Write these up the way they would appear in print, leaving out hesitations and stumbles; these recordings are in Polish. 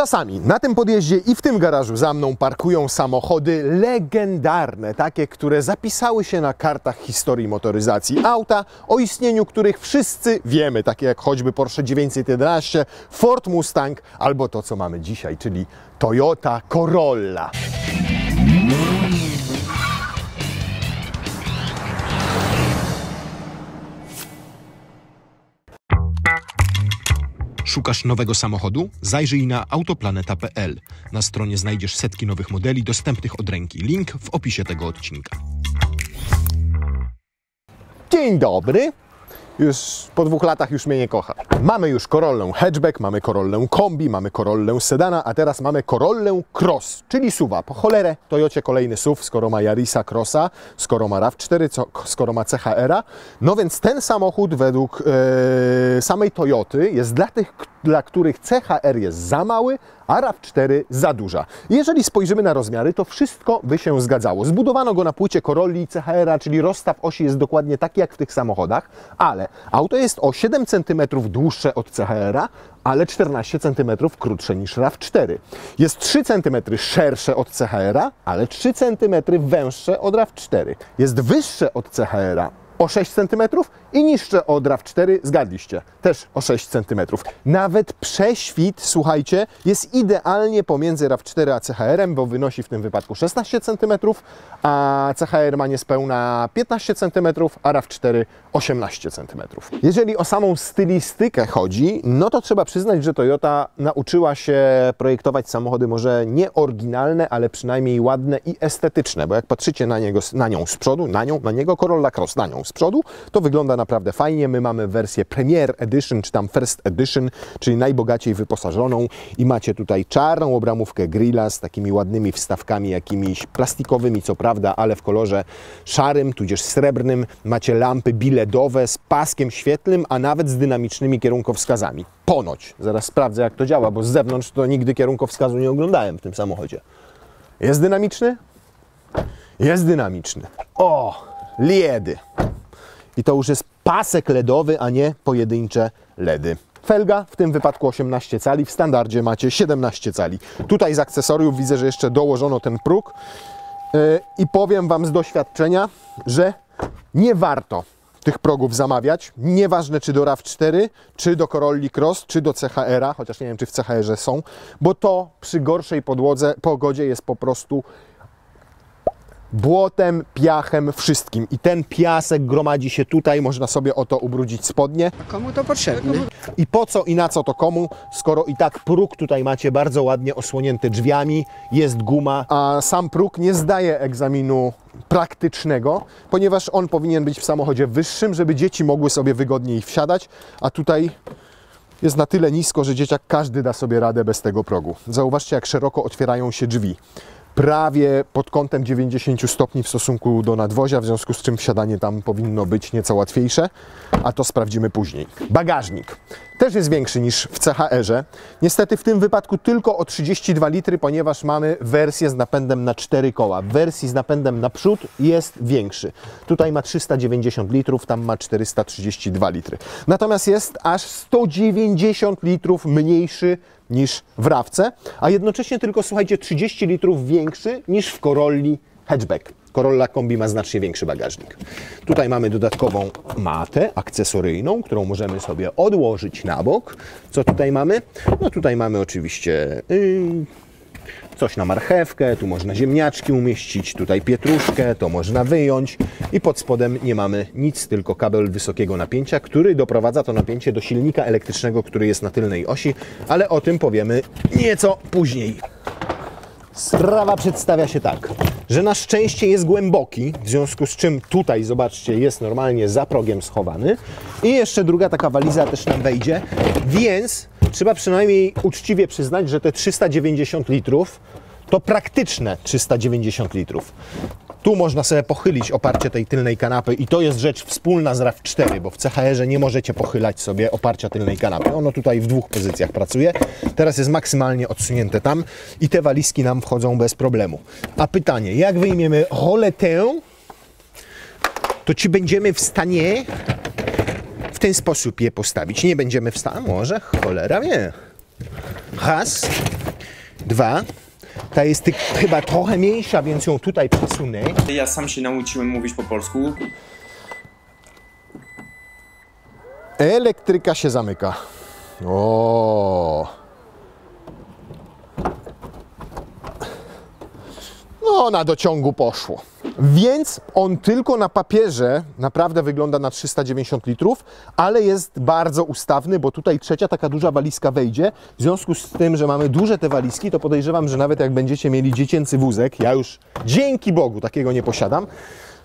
Czasami na tym podjeździe i w tym garażu za mną parkują samochody legendarne, takie, które zapisały się na kartach historii motoryzacji auta, o istnieniu których wszyscy wiemy, takie jak choćby Porsche 911, Ford Mustang albo to, co mamy dzisiaj, czyli Toyota Corolla. Szukasz nowego samochodu? Zajrzyj na autoplaneta.pl. Na stronie znajdziesz setki nowych modeli dostępnych od ręki. Link w opisie tego odcinka. Dzień dobry. Już po 2 latach już mnie nie kocha. Mamy już Corollę hatchback, mamy Corollę kombi, mamy Corollę sedana, a teraz mamy Corollę cross, czyli SUV-a. Po cholerę Toyocie kolejny SUV, skoro ma Yarisa Crossa, skoro ma RAV4, skoro ma CHR-a. No więc ten samochód według samej Toyoty jest dla tych, dla których CHR jest za mały, a RAV4 za duża. Jeżeli spojrzymy na rozmiary, to wszystko by się zgadzało. Zbudowano go na płycie Corolli CHR-a, czyli rozstaw osi jest dokładnie taki jak w tych samochodach, ale auto jest o 7 cm dłuższe od CHR-a, ale 14 cm krótsze niż RAV4. Jest 3 cm szersze od CHR-a, ale 3 cm węższe od RAV4. Jest wyższe od CHR-a o 6 cm i niższe od RAV4, zgadliście, też o 6 cm. Nawet prześwit, słuchajcie, jest idealnie pomiędzy RAV4 a CHR-em, bo wynosi w tym wypadku 16 cm, a CHR ma niespełna 15 cm, a RAV4 18 cm. Jeżeli o samą stylistykę chodzi, no to trzeba przyznać, że Toyota nauczyła się projektować samochody może nie oryginalne, ale przynajmniej ładne i estetyczne, bo jak patrzycie na nią z przodu, na niego Corolla Cross, na nią z przodu, to wygląda naprawdę fajnie. My mamy wersję Premier Edition, czy tam First Edition, czyli najbogaciej wyposażoną i macie tutaj czarną obramówkę grilla z takimi ładnymi wstawkami jakimiś plastikowymi, co prawda, ale w kolorze szarym, tudzież srebrnym. Macie lampy biledowe z paskiem świetlnym, a nawet z dynamicznymi kierunkowskazami. Ponoć. Zaraz sprawdzę, jak to działa, bo z zewnątrz to nigdy kierunkowskazu nie oglądałem w tym samochodzie. Jest dynamiczny? Jest dynamiczny. O! LEDy. I to już jest pasek LEDowy, a nie pojedyncze LEDy. Felga, w tym wypadku 18 cali, w standardzie macie 17 cali. Tutaj z akcesoriów widzę, że jeszcze dołożono ten próg i powiem Wam z doświadczenia, że nie warto tych progów zamawiać, nieważne czy do RAV4, czy do Corolli Cross, czy do CHR-a, chociaż nie wiem, czy w CHR-ze są, bo to przy gorszej pogodzie jest po prostu błotem, piachem, wszystkim. I ten piasek gromadzi się tutaj, można sobie o to ubrudzić spodnie. A komu to potrzebne? I po co i na co to komu, skoro i tak próg tutaj macie bardzo ładnie osłonięty drzwiami, jest guma, a sam próg nie zdaje egzaminu praktycznego, ponieważ on powinien być w samochodzie wyższym, żeby dzieci mogły sobie wygodniej wsiadać, a tutaj jest na tyle nisko, że dzieciak każdy da sobie radę bez tego progu. Zauważcie, jak szeroko otwierają się drzwi. Prawie pod kątem 90 stopni w stosunku do nadwozia, w związku z czym wsiadanie tam powinno być nieco łatwiejsze, a to sprawdzimy później. Bagażnik też jest większy niż w CHR-ze. Niestety w tym wypadku tylko o 32 litry, ponieważ mamy wersję z napędem na 4 koła. W wersji z napędem na przód jest większy. Tutaj ma 390 litrów, tam ma 432 litry. Natomiast jest aż 190 litrów mniejszy niż w RAV-ce, a jednocześnie tylko, słuchajcie, 30 litrów większy niż w Corolli hatchback. Corolla kombi ma znacznie większy bagażnik. Tutaj mamy dodatkową matę akcesoryjną, którą możemy sobie odłożyć na bok. Co tutaj mamy? No tutaj mamy oczywiście coś na marchewkę, tu można ziemniaczki umieścić, tutaj pietruszkę, to można wyjąć i pod spodem nie mamy nic, tylko kabel wysokiego napięcia, który doprowadza to napięcie do silnika elektrycznego, który jest na tylnej osi, ale o tym powiemy nieco później. Sprawa przedstawia się tak, że na szczęście jest głęboki, w związku z czym tutaj, zobaczcie, jest normalnie za progiem schowany i jeszcze druga taka waliza też nam wejdzie, więc trzeba przynajmniej uczciwie przyznać, że te 390 litrów to praktyczne 390 litrów. Tu można sobie pochylić oparcie tej tylnej kanapy i to jest rzecz wspólna z RAV4, bo w CHR-ze nie możecie pochylać sobie oparcia tylnej kanapy. Ono tutaj w 2 pozycjach pracuje. Teraz jest maksymalnie odsunięte tam i te walizki nam wchodzą bez problemu. A pytanie, jak wyjmiemy roletę, to czy będziemy w stanie w ten sposób je postawić? Nie będziemy w stanie? Może? Cholera wie. Raz. 2. Ta jest chyba trochę mniejsza, więc ją tutaj przesunę. Ja sam się nauczyłem mówić po polsku. Elektryka się zamyka. O. No, na dociągu poszło. Więc on tylko na papierze naprawdę wygląda na 390 litrów, ale jest bardzo ustawny, bo tutaj trzecia taka duża walizka wejdzie. W związku z tym, że mamy duże te walizki, to podejrzewam, że nawet jak będziecie mieli dziecięcy wózek, ja już dzięki Bogu takiego nie posiadam,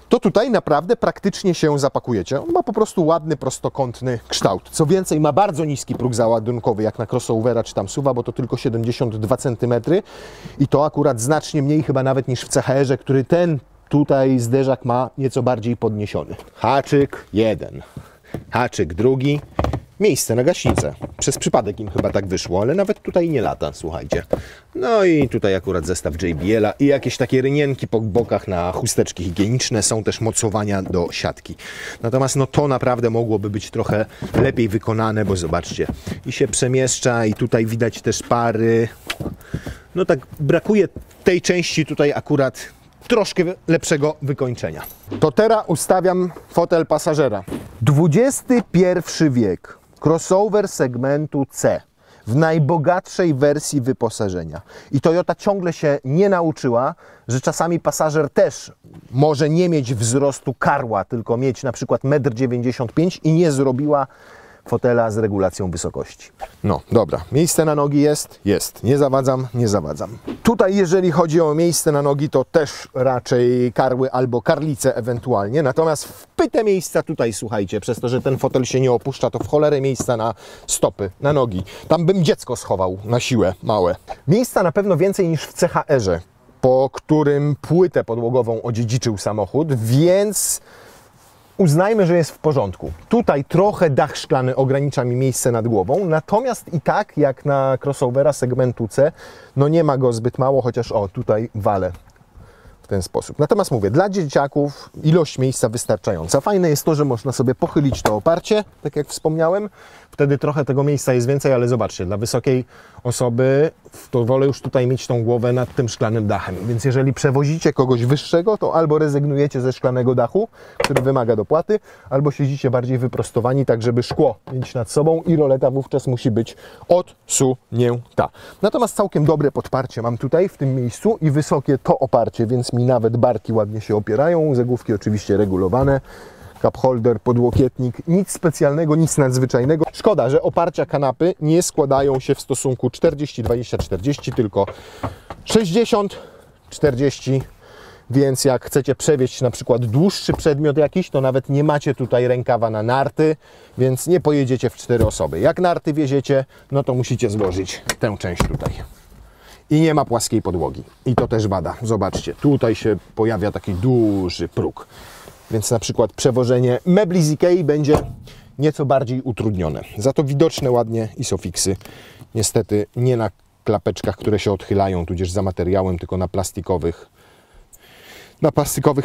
to tutaj naprawdę praktycznie się zapakujecie. On ma po prostu ładny, prostokątny kształt. Co więcej, ma bardzo niski próg załadunkowy, jak na crossovera czy tam SUV-a, bo to tylko 72 cm i to akurat znacznie mniej chyba nawet niż w CHR-ze, który ten tutaj zderzak ma nieco bardziej podniesiony. Haczyk 1, haczyk 2, miejsce na gaśnicę. Przez przypadek im chyba tak wyszło, ale nawet tutaj nie lata, słuchajcie. No i tutaj akurat zestaw JBL-a i jakieś takie rynienki po bokach na chusteczki higieniczne. Są też mocowania do siatki. Natomiast no to naprawdę mogłoby być trochę lepiej wykonane, bo zobaczcie, i się przemieszcza i tutaj widać też pary. No tak brakuje tej części tutaj akurat troszkę lepszego wykończenia. To teraz ustawiam fotel pasażera. XXI wiek. Crossover segmentu C. W najbogatszej wersji wyposażenia. I Toyota ciągle się nie nauczyła, że czasami pasażer też może nie mieć wzrostu karła, tylko mieć na przykład 1,95 m i nie zrobiła fotela z regulacją wysokości. No, dobra. Miejsce na nogi jest? Jest. Nie zawadzam, nie zawadzam. Tutaj, jeżeli chodzi o miejsce na nogi, to też raczej karły albo karlice ewentualnie. Natomiast wpyte miejsca tutaj, słuchajcie, przez to, że ten fotel się nie opuszcza, to w cholerę miejsca na stopy, na nogi. Tam bym dziecko schował na siłę, małe. Miejsca na pewno więcej niż w CHR-ze, po którym płytę podłogową odziedziczył samochód, więc uznajmy, że jest w porządku. Tutaj trochę dach szklany ogranicza mi miejsce nad głową, natomiast i tak jak na crossovera segmentu C, no nie ma go zbyt mało, chociaż o, tutaj walę w ten sposób. Natomiast mówię, dla dzieciaków ilość miejsca wystarczająca. Fajne jest to, że można sobie pochylić to oparcie, tak jak wspomniałem. Wtedy trochę tego miejsca jest więcej, ale zobaczcie, dla wysokiej osoby to wolę już tutaj mieć tą głowę nad tym szklanym dachem. Więc jeżeli przewozicie kogoś wyższego, to albo rezygnujecie ze szklanego dachu, który wymaga dopłaty, albo siedzicie bardziej wyprostowani, tak żeby szkło mieć nad sobą i roleta wówczas musi być odsunięta. Natomiast całkiem dobre podparcie mam tutaj w tym miejscu i wysokie to oparcie, więc mi nawet barki ładnie się opierają. Zagłówki oczywiście regulowane. Cup holder, podłokietnik, nic specjalnego, nic nadzwyczajnego. Szkoda, że oparcia kanapy nie składają się w stosunku 40-20-40, tylko 60-40, więc jak chcecie przewieźć na przykład dłuższy przedmiot jakiś, to nawet nie macie tutaj rękawa na narty, więc nie pojedziecie w 4 osoby. Jak narty wieziecie, no to musicie złożyć tę część tutaj. I nie ma płaskiej podłogi. I to też wada. Zobaczcie, tutaj się pojawia taki duży próg. Więc na przykład przewożenie mebli z Ikei będzie nieco bardziej utrudnione. Za to widoczne ładnie ISOFIXy. Niestety nie na klapeczkach, które się odchylają, tudzież za materiałem, tylko na plastikowych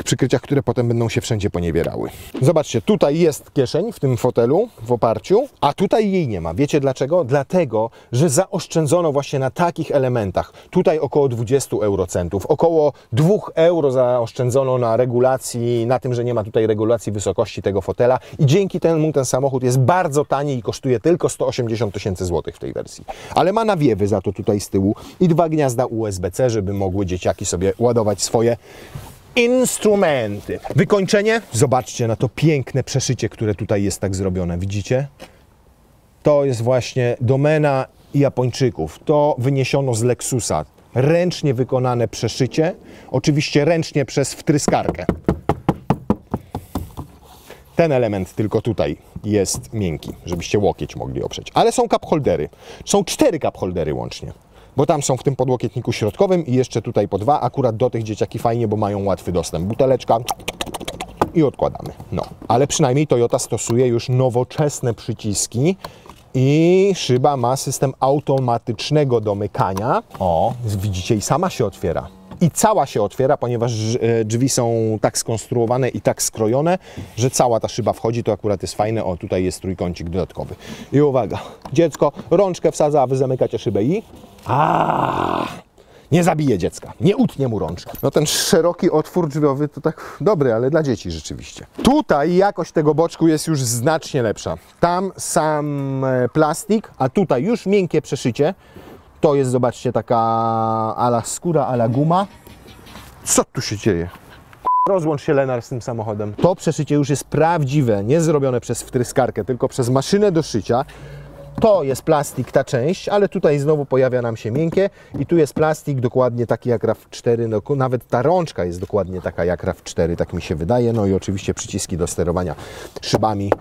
przykryciach, które potem będą się wszędzie poniewierały. Zobaczcie, tutaj jest kieszeń w tym fotelu, w oparciu, a tutaj jej nie ma. Wiecie dlaczego? Dlatego, że zaoszczędzono właśnie na takich elementach. Tutaj około 20 eurocentów, około 2 euro zaoszczędzono na regulacji, na tym, że nie ma tutaj regulacji wysokości tego fotela i dzięki temu ten samochód jest bardzo tani i kosztuje tylko 180 000 złotych w tej wersji. Ale ma nawiewy za to tutaj z tyłu i 2 gniazda USB-C, żeby mogły dzieciaki sobie ładować swoje instrumenty. Wykończenie? Zobaczcie na to piękne przeszycie, które tutaj jest tak zrobione. Widzicie? To jest właśnie domena Japończyków. To wyniesiono z Lexusa. Ręcznie wykonane przeszycie. Oczywiście ręcznie przez wtryskarkę. Ten element tylko tutaj jest miękki, żebyście łokieć mogli oprzeć. Ale są cup holdery. Są 4 cup holdery łącznie. Bo tam są w tym podłokietniku środkowym i jeszcze tutaj po 2. Akurat do tych dzieciaki fajnie, bo mają łatwy dostęp. Buteleczka i odkładamy. No, ale przynajmniej Toyota stosuje już nowoczesne przyciski i szyba ma system automatycznego domykania. O, widzicie, i sama się otwiera. I cała się otwiera, ponieważ drzwi są tak skonstruowane i tak skrojone, że cała ta szyba wchodzi, to akurat jest fajne. O, tutaj jest trójkącik dodatkowy. I uwaga, dziecko rączkę wsadza, a wy zamykacie szybę i... Nie zabije dziecka, nie utnie mu rączki. No ten szeroki otwór drzwiowy to tak dobry, ale dla dzieci rzeczywiście. Tutaj jakość tego boczku jest już znacznie lepsza. Tam sam plastik, a tutaj już miękkie przeszycie. To jest, zobaczcie, taka ala skóra, ala guma. Co tu się dzieje? Rozłącz się, Lenar, z tym samochodem. To przeszycie już jest prawdziwe, nie zrobione przez wtryskarkę, tylko przez maszynę do szycia. To jest plastik, ta część, ale tutaj znowu pojawia nam się miękkie i tu jest plastik dokładnie taki jak RAV4, no, nawet ta rączka jest dokładnie taka jak RAV4, tak mi się wydaje, no i oczywiście przyciski do sterowania szybami.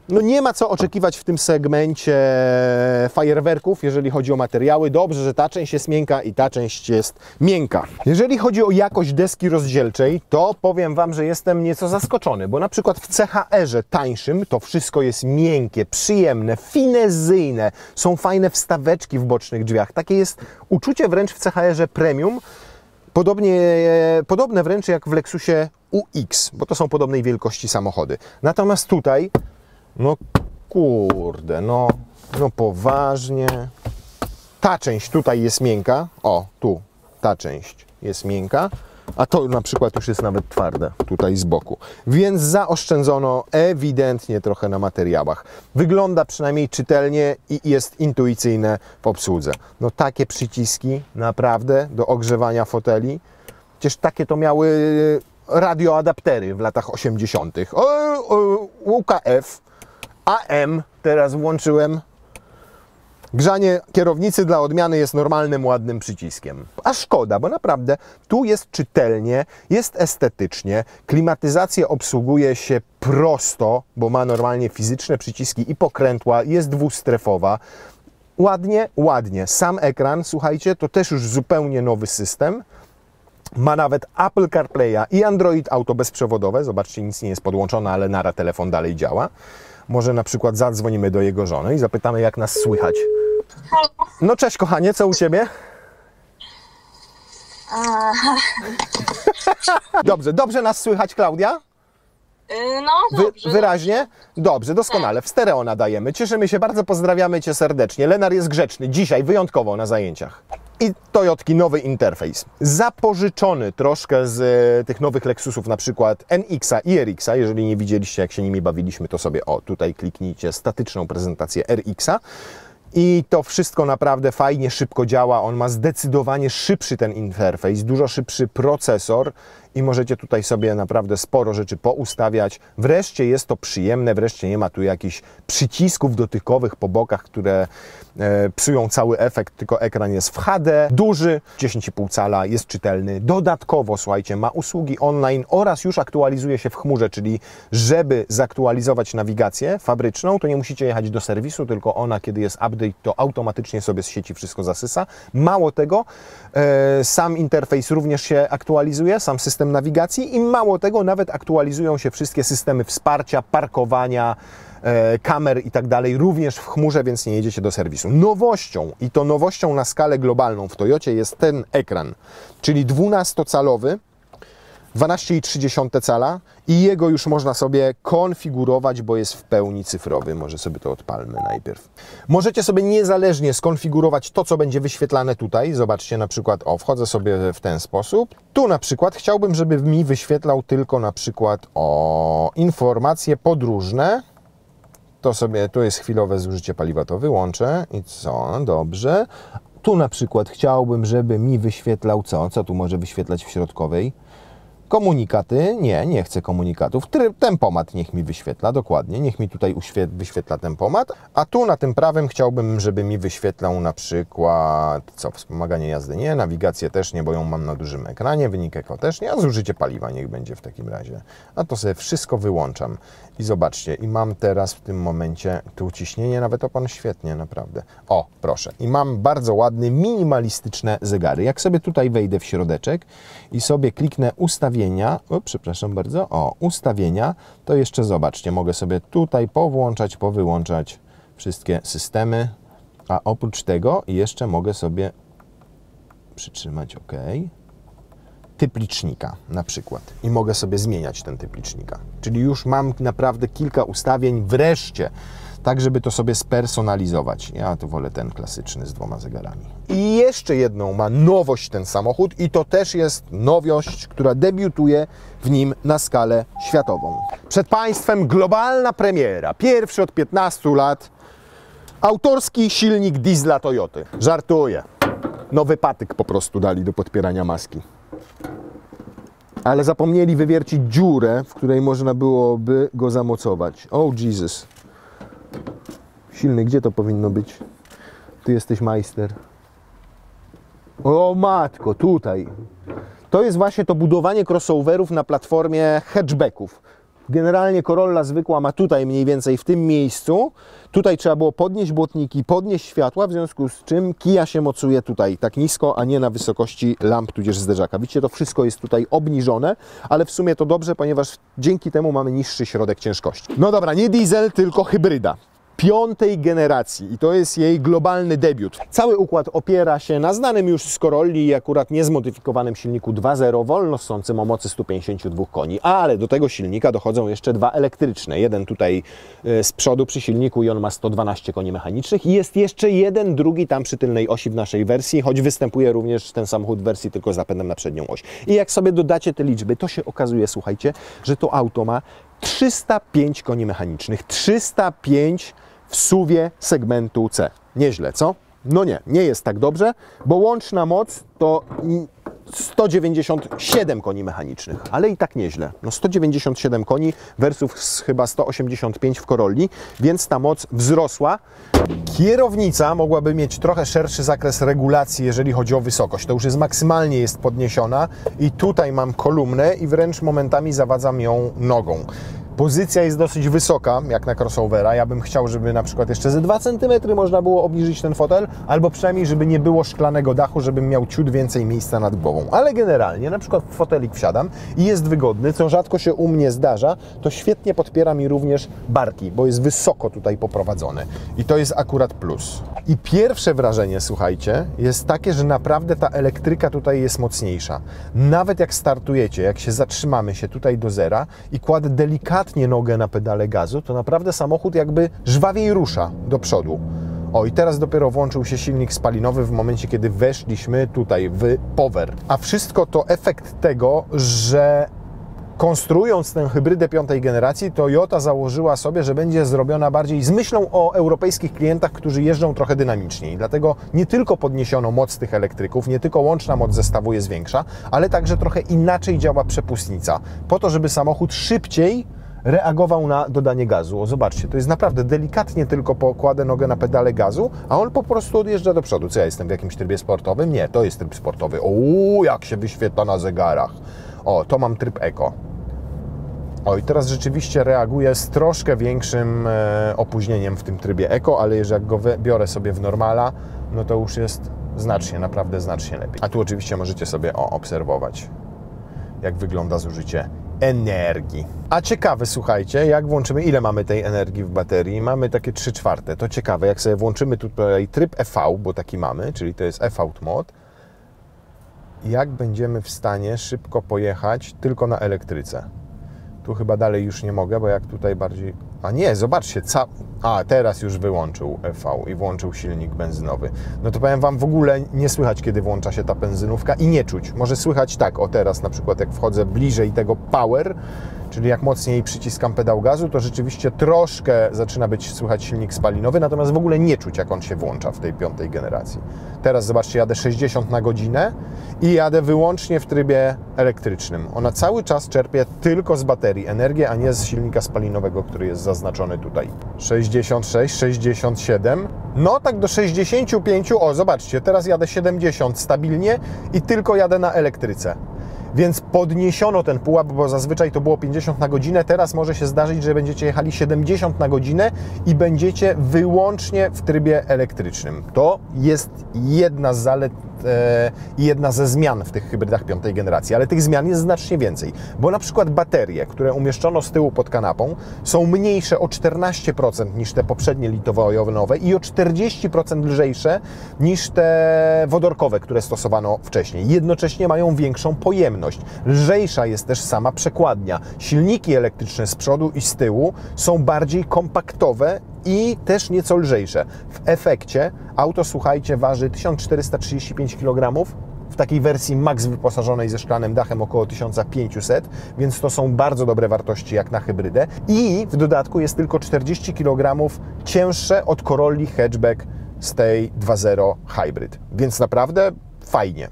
No nie ma co oczekiwać w tym segmencie fajerwerków, jeżeli chodzi o materiały. Dobrze, że ta część jest miękka i ta część jest miękka. Jeżeli chodzi o jakość deski rozdzielczej, to powiem Wam, że jestem nieco zaskoczony, bo na przykład w CHR-ze tańszym to wszystko jest miękkie, przyjemne, finezyjne. Są fajne wstaweczki w bocznych drzwiach. Takie jest uczucie wręcz w CHR-ze premium. Podobne wręcz jak w Lexusie UX, bo to są podobnej wielkości samochody. Natomiast tutaj no kurde, no poważnie. Ta część tutaj jest miękka. O, tu, ta część jest miękka. A to na przykład już jest nawet twarde, tutaj z boku. Więc zaoszczędzono ewidentnie trochę na materiałach. Wygląda przynajmniej czytelnie i jest intuicyjne w obsłudze. No takie przyciski naprawdę do ogrzewania foteli. Przecież takie to miały radioadaptery w latach 80. UKF. AM teraz włączyłem. Grzanie kierownicy dla odmiany jest normalnym, ładnym przyciskiem. A szkoda, bo naprawdę tu jest czytelnie, jest estetycznie, klimatyzację obsługuje się prosto, bo ma normalnie fizyczne przyciski i pokrętła, jest dwustrefowa. Ładnie, ładnie. Sam ekran, słuchajcie, to też już zupełnie nowy system. Ma nawet Apple CarPlaya i Android Auto bezprzewodowe. Zobaczcie, nic nie jest podłączone, ale nara telefon dalej działa. Może na przykład zadzwonimy do jego żony i zapytamy, jak nas słychać. No cześć, kochanie, co u Ciebie? Dobrze nas słychać, Klaudia? No, dobrze. Wyraźnie? Dobrze, doskonale. W stereo nadajemy. Cieszymy się bardzo, pozdrawiamy Cię serdecznie. Lenar jest grzeczny, dzisiaj wyjątkowo na zajęciach. I Toyotki nowy interfejs. Zapożyczony troszkę z tych nowych Lexusów, na przykład NX-a i RX-a. Jeżeli nie widzieliście, jak się nimi bawiliśmy, to sobie tutaj kliknijcie statyczną prezentację RX-a. I to wszystko naprawdę fajnie, szybko działa. On ma zdecydowanie szybszy ten interfejs, dużo szybszy procesor i możecie tutaj sobie naprawdę sporo rzeczy poustawiać. Wreszcie jest to przyjemne, wreszcie nie ma tu jakichś przycisków dotykowych po bokach, które psują cały efekt, tylko ekran jest w HD, duży, 10,5 cala, jest czytelny. Dodatkowo, słuchajcie, ma usługi online oraz już aktualizuje się w chmurze, czyli żeby zaktualizować nawigację fabryczną, to nie musicie jechać do serwisu, tylko ona, kiedy jest update, to automatycznie sobie z sieci wszystko zasysa. Mało tego, sam interfejs również się aktualizuje, sam system nawigacji i mało tego, nawet aktualizują się wszystkie systemy wsparcia, parkowania, kamer i tak dalej, również w chmurze, więc nie jedziecie do serwisu. Nowością, i to nowością na skalę globalną w Toyocie jest ten ekran, czyli 12-calowy, 12,3 cala i jego już można sobie konfigurować, bo jest w pełni cyfrowy. Może sobie to odpalmy najpierw. Możecie sobie niezależnie skonfigurować to, co będzie wyświetlane tutaj. Zobaczcie na przykład, wchodzę sobie w ten sposób. Tu na przykład chciałbym, żeby mi wyświetlał tylko na przykład informacje podróżne. To sobie, tu jest chwilowe zużycie paliwa, to wyłączę i co? Dobrze. Tu na przykład chciałbym, żeby mi wyświetlał co? Co tu może wyświetlać w środkowej? Komunikaty, nie chcę komunikatów. Tempomat niech mi wyświetla, dokładnie. Niech mi tutaj wyświetla tempomat. A tu na tym prawym chciałbym, żeby mi wyświetlał na przykład, wspomaganie jazdy nie, nawigację też nie, bo ją mam na dużym ekranie, wynik eko też nie, a zużycie paliwa niech będzie w takim razie. A to sobie wszystko wyłączam. I zobaczcie, i mam teraz w tym momencie tu ciśnienie, nawet opon świetnie, naprawdę. Proszę. I mam bardzo ładny, minimalistyczne zegary. Jak sobie tutaj wejdę w środeczek i sobie kliknę ustawienia, przepraszam bardzo, ustawienia, to jeszcze zobaczcie, mogę sobie tutaj powłączać, powyłączać wszystkie systemy, a oprócz tego jeszcze mogę sobie przytrzymać OK. typ licznika na przykład i mogę sobie zmieniać ten typ licznika. Czyli już mam naprawdę kilka ustawień wreszcie, tak żeby to sobie spersonalizować. Ja tu wolę ten klasyczny z 2 zegarami. I jeszcze jedną ma nowość ten samochód i to też jest nowość, która debiutuje w nim na skalę światową. Przed Państwem globalna premiera, pierwszy od 15 lat, autorski silnik diesla Toyoty. Żartuję. Nowy patyk po prostu dali do podpierania maski. Ale zapomnieli wywiercić dziurę, w której można byłoby go zamocować. Oh Jesus. Silny, gdzie to powinno być? Ty jesteś majster. O matko, tutaj. To jest właśnie to budowanie crossoverów na platformie hatchbacków. Generalnie Corolla zwykła ma tutaj mniej więcej w tym miejscu. Tutaj trzeba było podnieść błotniki, podnieść światła, w związku z czym Kia się mocuje tutaj tak nisko, a nie na wysokości lamp tudzież zderzaka. Widzicie, to wszystko jest tutaj obniżone, ale w sumie to dobrze, ponieważ dzięki temu mamy niższy środek ciężkości. No dobra, nie diesel, tylko hybryda. 5. generacji i to jest jej globalny debiut. Cały układ opiera się na znanym już z Corolli i akurat niezmodyfikowanym silniku 2.0 wolnossącym o mocy 152 koni, ale do tego silnika dochodzą jeszcze 2 elektryczne. Jeden tutaj z przodu przy silniku i on ma 112 koni mechanicznych i jest jeszcze jeden drugi tam przy tylnej osi w naszej wersji, choć występuje również ten samochód w wersji tylko z zapędem na przednią oś. I jak sobie dodacie te liczby, to się okazuje, słuchajcie, że to auto ma 305 koni mechanicznych, 305 w SUV-ie segmentu C. Nieźle, co? No nie jest tak dobrze, bo łączna moc to 197 koni mechanicznych, ale i tak nieźle. No 197 koni versus chyba 185 w Corolli, więc ta moc wzrosła. Kierownica mogłaby mieć trochę szerszy zakres regulacji, jeżeli chodzi o wysokość. To już jest maksymalnie jest podniesiona i tutaj mam kolumnę i wręcz momentami zawadzam ją nogą. Pozycja jest dosyć wysoka, jak na crossovera. Ja bym chciał, żeby na przykład jeszcze ze 2 cm można było obniżyć ten fotel, albo przynajmniej, żeby nie było szklanego dachu, żebym miał ciut więcej miejsca nad głową. Ale generalnie, na przykład w fotelik wsiadam i jest wygodny, co rzadko się u mnie zdarza, to świetnie podpiera mi również barki, bo jest wysoko tutaj poprowadzony. I to jest akurat plus. I pierwsze wrażenie, słuchajcie, jest takie, że naprawdę ta elektryka tutaj jest mocniejsza. Nawet jak startujecie, jak się zatrzymamy się tutaj do zera i kładę delikatnie nogę na pedale gazu, to naprawdę samochód jakby żwawiej rusza do przodu. O, i teraz dopiero włączył się silnik spalinowy w momencie, kiedy weszliśmy tutaj w power. A wszystko to efekt tego, że konstruując tę hybrydę 5. generacji, Toyota założyła sobie, że będzie zrobiona bardziej z myślą o europejskich klientach, którzy jeżdżą trochę dynamiczniej. Dlatego nie tylko podniesiono moc tych elektryków, nie tylko łączna moc zestawu jest większa, ale także trochę inaczej działa przepustnica. Po to, żeby samochód szybciej reagował na dodanie gazu. O, zobaczcie, to jest naprawdę delikatnie tylko pokładę nogę na pedale gazu, a on po prostu odjeżdża do przodu. Co, ja jestem w jakimś trybie sportowym? Nie, to jest tryb sportowy. O, jak się wyświetla na zegarach. O, to mam tryb Eco. O, i teraz rzeczywiście reaguje z troszkę większym opóźnieniem w tym trybie Eco, ale jeżeli go biorę sobie w normala, no to już jest znacznie, naprawdę znacznie lepiej. A tu oczywiście możecie sobie obserwować, jak wygląda zużycie energii. A ciekawe, słuchajcie, jak włączymy, ile mamy tej energii w baterii? Mamy takie 3/4. To ciekawe, jak sobie włączymy tutaj tryb EV, bo taki mamy, czyli to jest EV Mod, jak będziemy w stanie szybko pojechać tylko na elektryce. Tu chyba dalej już nie mogę, bo jak tutaj bardziej... A nie, zobaczcie, teraz już wyłączył EV i włączył silnik benzynowy. No to powiem Wam, w ogóle nie słychać, kiedy włącza się ta benzynówka i nie czuć. Może słychać tak, o teraz na przykład jak wchodzę bliżej tego power, czyli jak mocniej przyciskam pedał gazu, to rzeczywiście troszkę zaczyna być słychać silnik spalinowy, natomiast w ogóle nie czuć, jak on się włącza w tej 5. generacji. Teraz zobaczcie, jadę 60 na godzinę i jadę wyłącznie w trybie elektrycznym. Ona cały czas czerpie tylko z baterii energię, a nie z silnika spalinowego, który jest zaznaczony tutaj. 66, 67, no tak do 65, o zobaczcie, teraz jadę 70 stabilnie i tylko jadę na elektryce. Więc podniesiono ten pułap, bo zazwyczaj to było 50 na godzinę, teraz może się zdarzyć, że będziecie jechali 70 na godzinę i będziecie wyłącznie w trybie elektrycznym. To jest jedna z zalet i jedna ze zmian w tych hybrydach 5. generacji, ale tych zmian jest znacznie więcej, bo na przykład baterie, które umieszczono z tyłu pod kanapą, są mniejsze o 14% niż te poprzednie litowo-jonowe i o 40% lżejsze niż te wodorkowe, które stosowano wcześniej. Jednocześnie mają większą pojemność. pojemność. Lżejsza jest też sama przekładnia. Silniki elektryczne z przodu i z tyłu są bardziej kompaktowe i też nieco lżejsze. W efekcie auto, słuchajcie, waży 1435 kg, w takiej wersji max wyposażonej ze szklanym dachem około 1500, więc to są bardzo dobre wartości jak na hybrydę. I w dodatku jest tylko 40 kg cięższe od Corolli hatchback z tej 2.0 Hybrid. Więc naprawdę fajnie.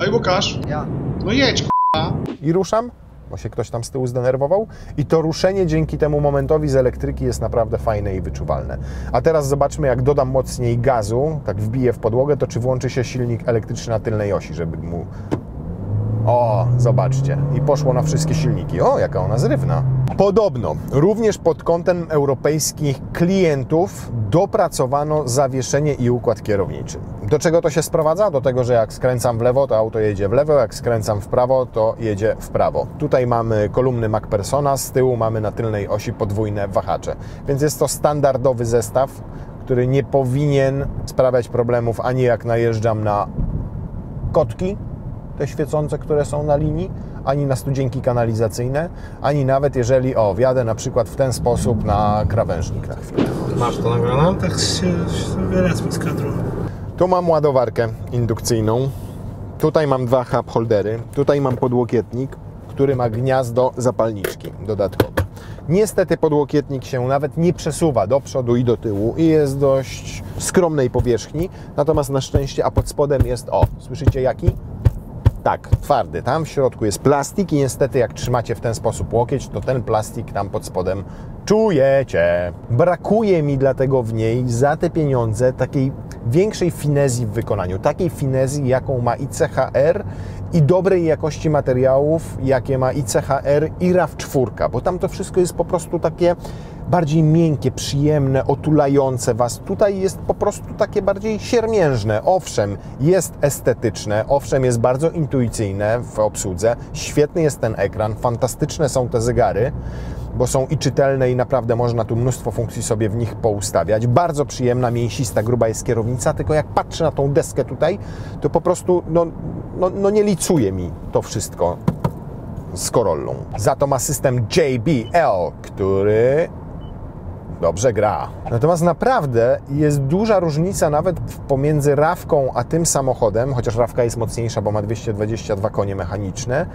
Ej, Łukasz. Ja. No jedź, k***a. I ruszam, bo się ktoś tam z tyłu zdenerwował. I to ruszenie dzięki temu momentowi z elektryki jest naprawdę fajne i wyczuwalne. A teraz zobaczmy, jak dodam mocniej gazu, tak wbiję w podłogę, to czy włączy się silnik elektryczny na tylnej osi, żeby mu... O, zobaczcie. I poszło na wszystkie silniki. O, jaka ona zrywna. Podobno, również pod kątem europejskich klientów dopracowano zawieszenie i układ kierowniczy. Do czego to się sprowadza? Do tego, że jak skręcam w lewo, to auto jedzie w lewo, jak skręcam w prawo, to jedzie w prawo. Tutaj mamy kolumny MacPhersona, z tyłu mamy na tylnej osi podwójne wahacze. Więc jest to standardowy zestaw, który nie powinien sprawiać problemów ani jak najeżdżam na kotki, te świecące, które są na linii, ani na studzienki kanalizacyjne, ani nawet jeżeli, wjadę na przykład w ten sposób na krawężnik na chwilę. Masz to nagrane? Tak się wylazł mi z kadru. Tu mam ładowarkę indukcyjną, tutaj mam dwa cup holdery, tutaj mam podłokietnik, który ma gniazdo zapalniczki dodatkowe. Niestety podłokietnik się nawet nie przesuwa do przodu i do tyłu i jest dość skromnej powierzchni, natomiast na szczęście, a pod spodem jest, słyszycie jaki? Tak, twardy. Tam w środku jest plastik i niestety jak trzymacie w ten sposób łokieć, to ten plastik tam pod spodem czujecie. Brakuje mi dlatego w niej za te pieniądze takiej większej finezji w wykonaniu. Takiej finezji, jaką ma i CHR i dobrej jakości materiałów, jakie ma i CHR i RAV4, bo tam to wszystko jest po prostu takie bardziej miękkie, przyjemne, otulające Was. Tutaj jest po prostu takie bardziej siermiężne. Owszem, jest estetyczne, owszem, jest bardzo intuicyjne w obsłudze. Świetny jest ten ekran, fantastyczne są te zegary, bo są i czytelne i naprawdę można tu mnóstwo funkcji sobie w nich poustawiać. Bardzo przyjemna, mięsista, gruba jest kierownica, tylko jak patrzę na tą deskę tutaj, to po prostu nie licuje mi to wszystko z Corollą. Za to ma system JBL, który dobrze gra. Natomiast naprawdę jest duża różnica nawet pomiędzy RAV-ką a tym samochodem, chociaż RAV-ka jest mocniejsza, bo ma 222 konie mechaniczne,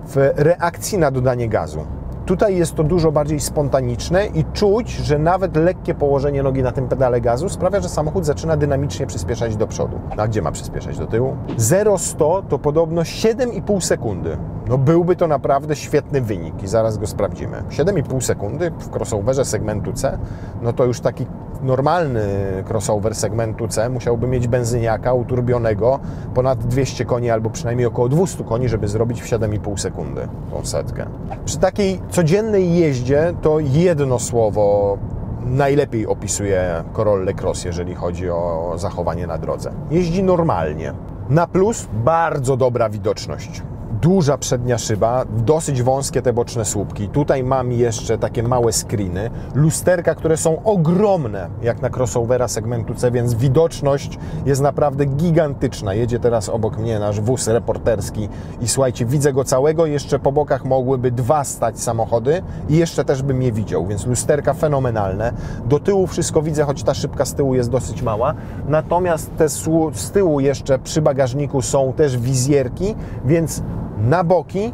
w reakcji na dodanie gazu. Tutaj jest to dużo bardziej spontaniczne i czuć, że nawet lekkie położenie nogi na tym pedale gazu sprawia, że samochód zaczyna dynamicznie przyspieszać do przodu. A gdzie ma przyspieszać? Do tyłu? 0-100 to podobno 7,5 sekundy. No byłby to naprawdę świetny wynik i zaraz go sprawdzimy. 7,5 sekundy w crossoverze segmentu C, no to już taki normalny crossover segmentu C musiałby mieć benzyniaka uturbionego ponad 200 koni albo przynajmniej około 200 koni, żeby zrobić w 7,5 sekundy tą setkę. Przy takiej codziennej jeździe to jedno słowo najlepiej opisuje Corollę Cross, jeżeli chodzi o zachowanie na drodze. Jeździ normalnie. Na plus bardzo dobra widoczność. Duża przednia szyba, dosyć wąskie te boczne słupki. Tutaj mam jeszcze takie małe screeny, lusterka, które są ogromne, jak na crossovera segmentu C, więc widoczność jest naprawdę gigantyczna. Jedzie teraz obok mnie nasz wóz reporterski i słuchajcie, widzę go całego, jeszcze po bokach mogłyby dwa stać samochody i jeszcze też bym je widział, więc lusterka fenomenalne. Do tyłu wszystko widzę, choć ta szybka z tyłu jest dosyć mała, natomiast te z tyłu jeszcze przy bagażniku są też wizjerki, więc na boki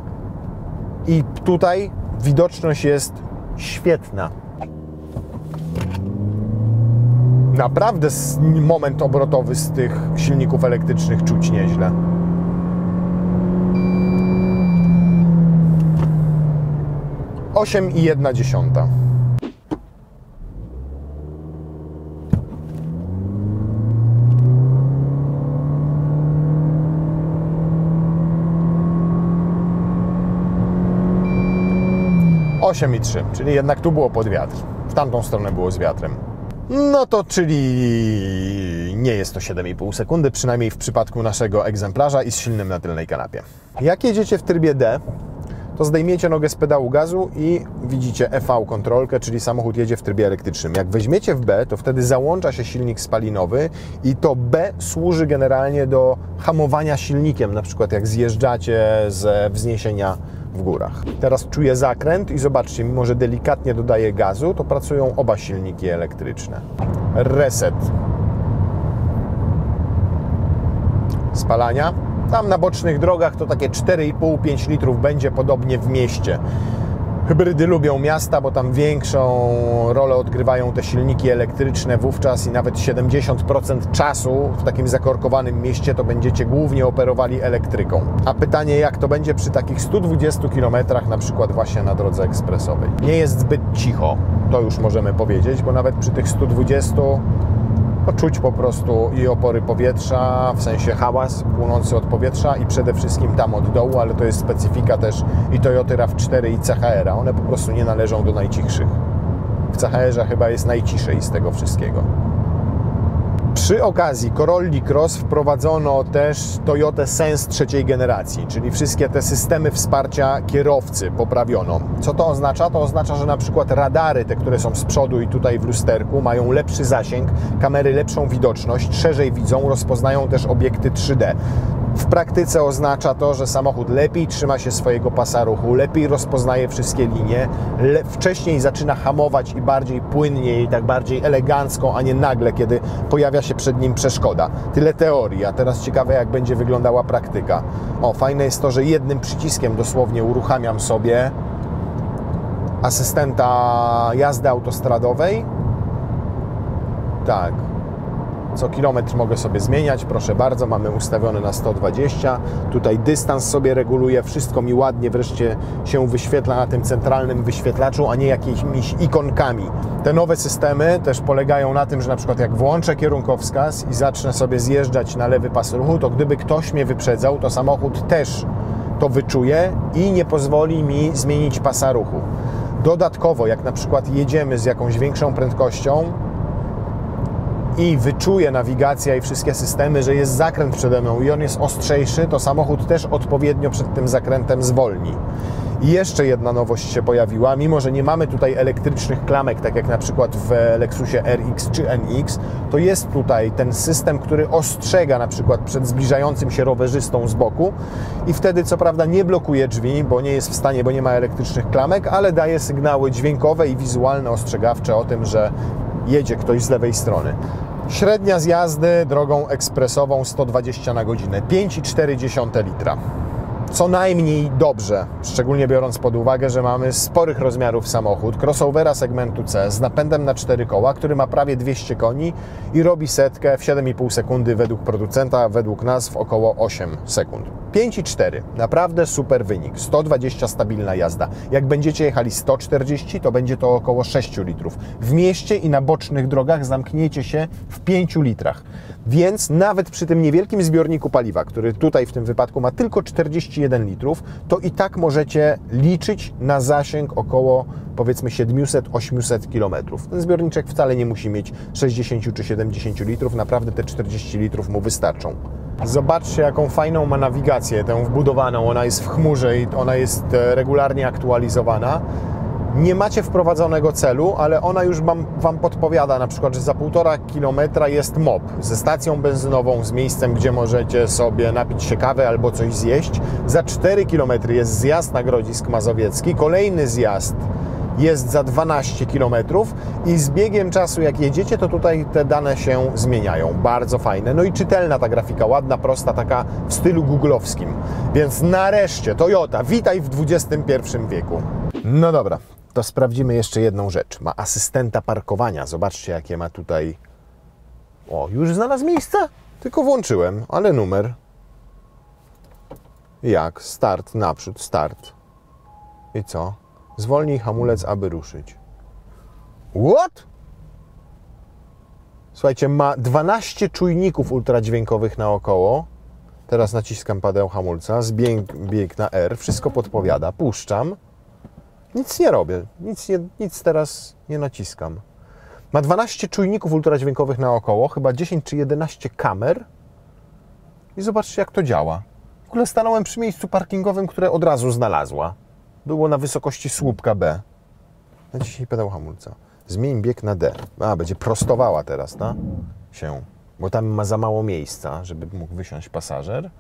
i tutaj widoczność jest świetna. Naprawdę moment obrotowy z tych silników elektrycznych czuć nieźle. Osiem i 1/10. Osiem i 3, czyli jednak tu było pod wiatr. W tamtą stronę było z wiatrem. No to czyli nie jest to 7,5 sekundy, przynajmniej w przypadku naszego egzemplarza i z silnym na tylnej kanapie. Jak jedziecie w trybie D, to zdejmiecie nogę z pedału gazu i widzicie EV kontrolkę, czyli samochód jedzie w trybie elektrycznym. Jak weźmiecie w B, to wtedy załącza się silnik spalinowy i to B służy generalnie do hamowania silnikiem, na przykład jak zjeżdżacie ze wzniesienia w górach. Teraz czuję zakręt i zobaczcie, mimo że delikatnie dodaję gazu, to pracują oba silniki elektryczne. Reset. Spalania. Tam na bocznych drogach to takie 4,5-5 litrów będzie, podobnie w mieście. Hybrydy lubią miasta, bo tam większą rolę odgrywają te silniki elektryczne wówczas i nawet 70% czasu w takim zakorkowanym mieście to będziecie głównie operowali elektryką. A pytanie, jak to będzie przy takich 120 km, na przykład właśnie na drodze ekspresowej. Nie jest zbyt cicho, to już możemy powiedzieć, bo nawet przy tych 120 czuć po prostu i opory powietrza, w sensie hałas płynący od powietrza i przede wszystkim tam od dołu, ale to jest specyfika też i Toyoty RAV4 i CHR-a. One po prostu nie należą do najcichszych. W CHR-ze chyba jest najciszej z tego wszystkiego. Przy okazji Corolli Cross wprowadzono też Toyotę Sense trzeciej generacji, czyli wszystkie te systemy wsparcia kierowcy poprawiono. Co to oznacza? To oznacza, że na przykład radary, te, które są z przodu i tutaj w lusterku, mają lepszy zasięg, kamery lepszą widoczność, szerzej widzą, rozpoznają też obiekty 3D. W praktyce oznacza to, że samochód lepiej trzyma się swojego pasa ruchu, lepiej rozpoznaje wszystkie linie, wcześniej zaczyna hamować i bardziej płynnie i tak bardziej elegancko, a nie nagle, kiedy pojawia się przed nim przeszkoda. Tyle teorii, a teraz ciekawe, jak będzie wyglądała praktyka. O, fajne jest to, że jednym przyciskiem dosłownie uruchamiam sobie asystenta jazdy autostradowej. Tak. Co kilometr mogę sobie zmieniać, proszę bardzo, mamy ustawione na 120. Tutaj dystans sobie reguluję, wszystko mi ładnie wreszcie się wyświetla na tym centralnym wyświetlaczu, a nie jakimiś ikonkami. Te nowe systemy też polegają na tym, że na przykład jak włączę kierunkowskaz i zacznę sobie zjeżdżać na lewy pas ruchu, to gdyby ktoś mnie wyprzedzał, to samochód też to wyczuje i nie pozwoli mi zmienić pasa ruchu. Dodatkowo, jak na przykład jedziemy z jakąś większą prędkością, i wyczuje nawigacja i wszystkie systemy, że jest zakręt przede mną i on jest ostrzejszy, to samochód też odpowiednio przed tym zakrętem zwolni. I jeszcze jedna nowość się pojawiła, mimo że nie mamy tutaj elektrycznych klamek, tak jak na przykład w Lexusie RX czy NX, to jest tutaj ten system, który ostrzega na przykład przed zbliżającym się rowerzystą z boku i wtedy co prawda nie blokuje drzwi, bo nie jest w stanie, bo nie ma elektrycznych klamek, ale daje sygnały dźwiękowe i wizualne ostrzegawcze o tym, że jedzie ktoś z lewej strony. Średnia z jazdy drogą ekspresową 120 na godzinę, 5,4 litra. Co najmniej dobrze, szczególnie biorąc pod uwagę, że mamy sporych rozmiarów samochód, crossovera segmentu C z napędem na 4 koła, który ma prawie 200 koni i robi setkę w 7,5 sekundy według producenta, według nas w około 8 sekund. 5,4. Naprawdę super wynik. 120 stabilna jazda. Jak będziecie jechali 140, to będzie to około 6 litrów. W mieście i na bocznych drogach zamkniecie się w 5 litrach. Więc nawet przy tym niewielkim zbiorniku paliwa, który tutaj w tym wypadku ma tylko 41 litrów, to i tak możecie liczyć na zasięg około powiedzmy 700-800 km. Ten zbiorniczek wcale nie musi mieć 60 czy 70 litrów, naprawdę te 40 litrów mu wystarczą. Zobaczcie, jaką fajną ma nawigację, tę wbudowaną, ona jest w chmurze i ona jest regularnie aktualizowana. Nie macie wprowadzonego celu, ale ona już Wam podpowiada, na przykład, że za 1,5 km jest MOP ze stacją benzynową, z miejscem, gdzie możecie sobie napić się kawy albo coś zjeść. Za 4 km jest zjazd na Grodzisk Mazowiecki, kolejny zjazd jest za 12 km i z biegiem czasu, jak jedziecie, to tutaj te dane się zmieniają. Bardzo fajne. No i czytelna ta grafika, ładna, prosta, taka w stylu googlowskim. Więc nareszcie, Toyota, witaj w XXI wieku. No dobra, to sprawdzimy jeszcze jedną rzecz. Ma asystenta parkowania. Zobaczcie, jakie ma tutaj... O, już znalazł miejsce? Tylko włączyłem, ale numer. Jak? Start, naprzód, start. I co? Zwolnij hamulec, aby ruszyć. What? Słuchajcie, ma 12 czujników ultradźwiękowych naokoło. Teraz naciskam pedał hamulca, bieg na R, wszystko podpowiada. Puszczam. Nic nie robię, nic teraz nie naciskam. Ma 12 czujników ultradźwiękowych naokoło, chyba 10 czy 11 kamer. I zobaczcie, jak to działa. W ogóle stanąłem przy miejscu parkingowym, które od razu znalazła. było na wysokości słupka B. Naciśnij pedał hamulca. Zmień bieg na D. A, będzie prostowała teraz, tak? Się. Bo tam ma za mało miejsca, żeby mógł wysiąść pasażer.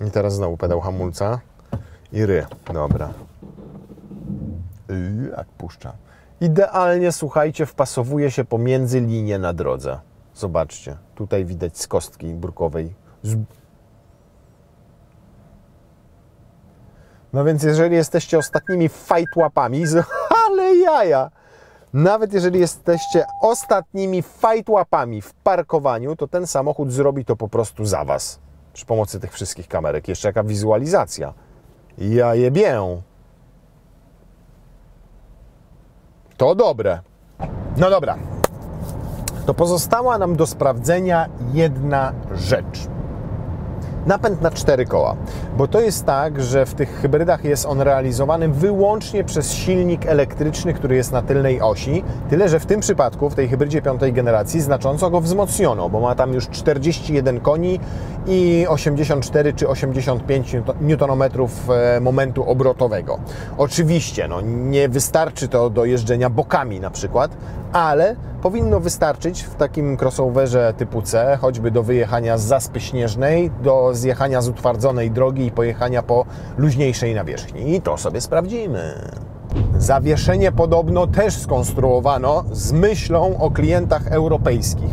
I teraz znowu pedał hamulca. I ry. Dobra. Jak puszcza. Idealnie, słuchajcie, wpasowuje się pomiędzy linie na drodze. Zobaczcie. Tutaj widać z kostki brukowej. No więc jeżeli jesteście ostatnimi fajtłapami, ale jaja! Nawet jeżeli jesteście ostatnimi fajtłapami w parkowaniu, to ten samochód zrobi to po prostu za was. Przy pomocy tych wszystkich kamerek. Jeszcze jaka wizualizacja. Ja jebię. To dobre. No dobra. To pozostała nam do sprawdzenia jedna rzecz. Napęd na 4 koła, bo to jest tak, że w tych hybrydach jest on realizowany wyłącznie przez silnik elektryczny, który jest na tylnej osi, tyle że w tym przypadku, w tej hybrydzie 5. generacji, znacząco go wzmocniono, bo ma tam już 41 koni i 84 czy 85 Nm momentu obrotowego. Oczywiście nie wystarczy to do jeżdżenia bokami na przykład, ale powinno wystarczyć w takim crossoverze typu C, choćby do wyjechania z Zaspy Śnieżnej, do zjechania z utwardzonej drogi i pojechania po luźniejszej nawierzchni. I to sobie sprawdzimy. Zawieszenie podobno też skonstruowano z myślą o klientach europejskich.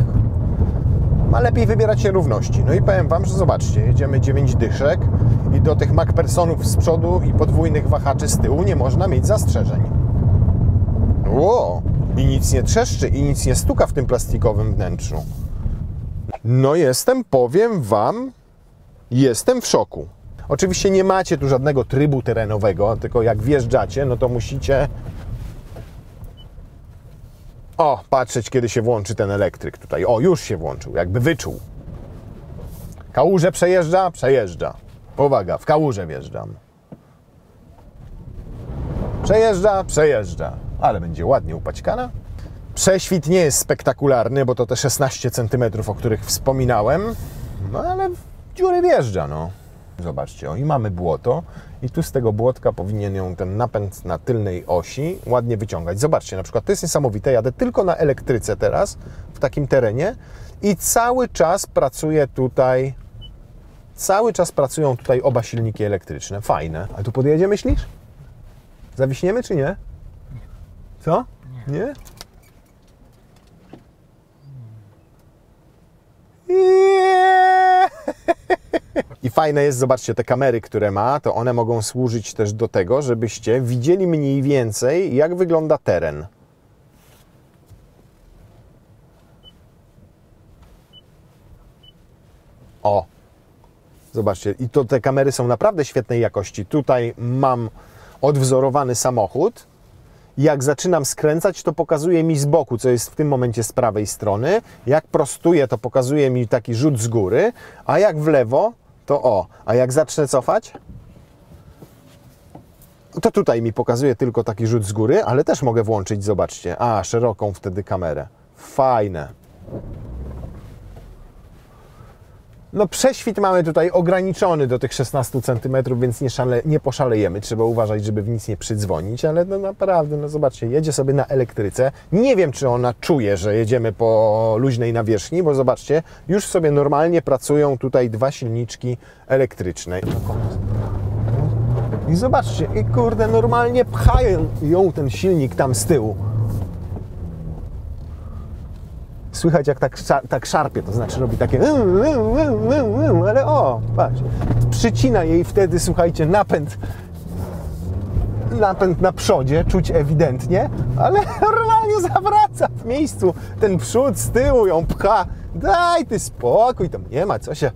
Ma lepiej wybierać się równości. No i powiem wam, że zobaczcie, jedziemy 9 dyszek i do tych MacPhersonów z przodu i podwójnych wahaczy z tyłu nie można mieć zastrzeżeń. Ło! I nic nie trzeszczy, i nic nie stuka w tym plastikowym wnętrzu. No powiem wam, jestem w szoku. Oczywiście nie macie tu żadnego trybu terenowego, tylko jak wjeżdżacie, no to musicie patrzeć, kiedy się włączy ten elektryk tutaj. Już się włączył, jakby wyczuł. Kałużę przejeżdża? Przejeżdża. Uwaga, w kałużę wjeżdżam. Przejeżdża? Przejeżdża. Ale będzie ładnie upaćkana. Prześwit nie jest spektakularny, bo to te 16 cm, o których wspominałem. No ale w dziury wjeżdża, no. Zobaczcie, i mamy błoto. I tu z tego błotka powinien ją ten napęd na tylnej osi ładnie wyciągać. Zobaczcie, na przykład to jest niesamowite. Jadę tylko na elektryce teraz, w takim terenie. I cały czas pracują tutaj oba silniki elektryczne. Fajne. A tu podjedzie, myślisz? Zawiśniemy czy nie? Co? Nie? I fajne jest, zobaczcie, te kamery, które ma, to one mogą służyć też do tego, żebyście widzieli mniej więcej, jak wygląda teren. Zobaczcie, i to te kamery są naprawdę świetnej jakości. Tutaj mam odwzorowany samochód. Jak zaczynam skręcać, to pokazuje mi z boku, co jest w tym momencie z prawej strony. Jak prostuję, to pokazuje mi taki rzut z góry, a jak w lewo, to a jak zacznę cofać, to tutaj mi pokazuje tylko taki rzut z góry, ale też mogę włączyć, zobaczcie, szeroką wtedy kamerę. Fajne. No prześwit mamy tutaj ograniczony do tych 16 cm, więc nie poszalejemy. Trzeba uważać, żeby w nic nie przydzwonić, ale no naprawdę, no zobaczcie, jedzie sobie na elektryce. Nie wiem, czy ona czuje, że jedziemy po luźnej nawierzchni, bo zobaczcie, już sobie normalnie pracują tutaj dwa silniczki elektryczne. I zobaczcie, i kurde, normalnie pchają ją ten silnik tam z tyłu. Słychać, jak tak szarpie, to znaczy robi takie ale patrz, przycina jej wtedy, słuchajcie, napęd na przodzie, czuć ewidentnie, ale normalnie zawraca w miejscu, ten przód z tyłu ją pcha, daj ty spokój, tam nie ma co się...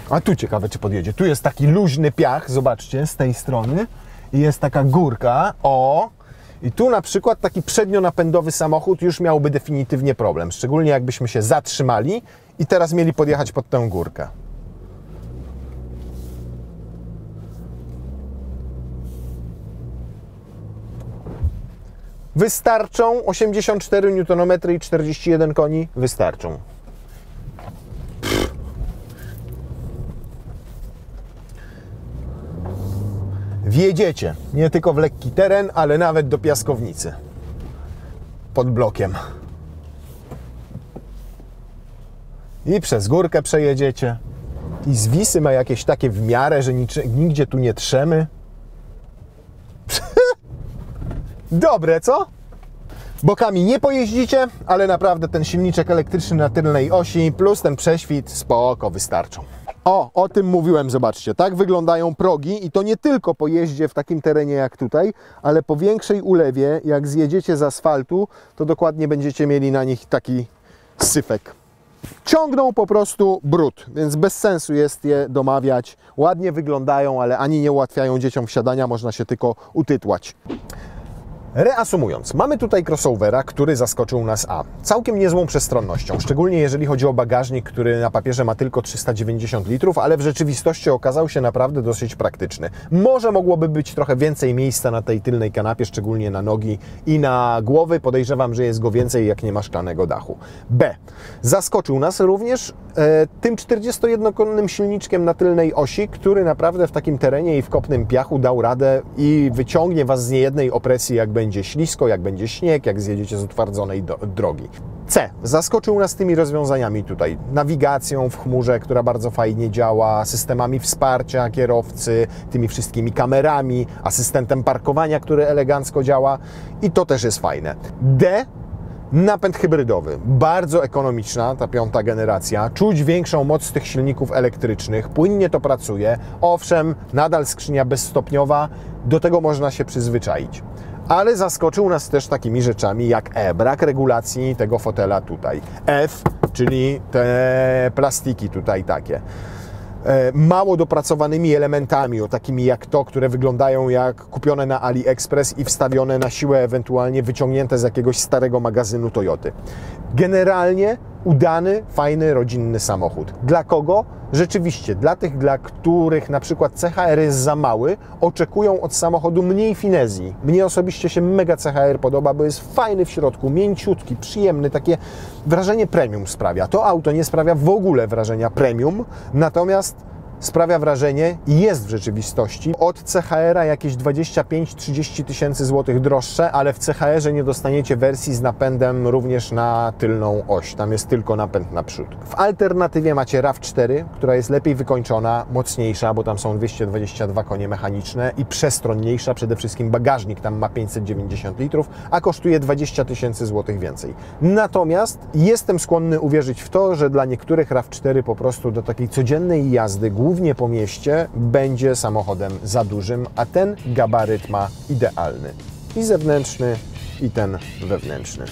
A tu ciekawe, czy podjedzie, tu jest taki luźny piach, zobaczcie, z tej strony i jest taka górka, i tu na przykład taki przednionapędowy samochód już miałby definitywnie problem, szczególnie jakbyśmy się zatrzymali i teraz mieli podjechać pod tę górkę. Wystarczą 84 Nm i 41 koni, wystarczą. wjedziecie nie tylko w lekki teren, ale nawet do piaskownicy pod blokiem. I przez górkę przejedziecie. I zwisy ma jakieś takie w miarę, że nigdzie tu nie trzemy. Dobre, co? Bokami nie pojeździcie, ale naprawdę ten silniczek elektryczny na tylnej osi plus ten prześwit spoko wystarczą. O tym mówiłem, zobaczcie, tak wyglądają progi i to nie tylko po jeździe w takim terenie jak tutaj, ale po większej ulewie, jak zjedziecie z asfaltu, to dokładnie będziecie mieli na nich taki syfek. Ciągną po prostu brud, więc bez sensu jest je domawiać. Ładnie wyglądają, ale ani nie ułatwiają dzieciom wsiadania, można się tylko utytłać. Reasumując, mamy tutaj crossovera, który zaskoczył nas całkiem niezłą przestronnością, szczególnie jeżeli chodzi o bagażnik, który na papierze ma tylko 390 litrów, ale w rzeczywistości okazał się naprawdę dosyć praktyczny. Może mogłoby być trochę więcej miejsca na tej tylnej kanapie, szczególnie na nogi i na głowy. Podejrzewam, że jest go więcej, jak nie ma szklanego dachu. Zaskoczył nas również tym 41-konnym silniczkiem na tylnej osi, który naprawdę w takim terenie i w kopnym piachu dał radę i wyciągnie Was z niejednej opresji, jak będzie ślisko, jak będzie śnieg, jak zjedziecie z utwardzonej drogi. Zaskoczył nas tymi rozwiązaniami tutaj. Nawigacją w chmurze, która bardzo fajnie działa, systemami wsparcia kierowcy, tymi wszystkimi kamerami, asystentem parkowania, który elegancko działa i to też jest fajne. Napęd hybrydowy. Bardzo ekonomiczna ta 5. generacja. Czuć większą moc tych silników elektrycznych. Płynnie to pracuje. Owszem, nadal skrzynia bezstopniowa. Do tego można się przyzwyczaić. Ale zaskoczył nas też takimi rzeczami jak brak regulacji tego fotela tutaj. Czyli te plastiki tutaj takie. Mało dopracowanymi elementami, takimi jak to, które wyglądają jak kupione na AliExpress i wstawione na siłę, ewentualnie wyciągnięte z jakiegoś starego magazynu Toyoty. Generalnie udany, fajny, rodzinny samochód. Dla kogo? Rzeczywiście, dla tych, dla których na przykład CHR jest za mały, oczekują od samochodu mniej finezji. Mnie osobiście się mega CHR podoba, bo jest fajny w środku, mięciutki, przyjemny, takie wrażenie premium sprawia. To auto nie sprawia w ogóle wrażenia premium, natomiast sprawia wrażenie i jest w rzeczywistości od CHR-a jakieś 25-30 tysięcy złotych droższe, ale w CHR-ze nie dostaniecie wersji z napędem również na tylną oś. Tam jest tylko napęd naprzód. W alternatywie macie RAV4, która jest lepiej wykończona, mocniejsza, bo tam są 222 konie mechaniczne i przestronniejsza. Przede wszystkim bagażnik tam ma 590 litrów, a kosztuje 20 tysięcy złotych więcej. Natomiast jestem skłonny uwierzyć w to, że dla niektórych RAV4 po prostu do takiej codziennej jazdy, głównie po mieście, będzie samochodem za dużym, a ten gabaryt ma idealny. I zewnętrzny, i ten wewnętrzny.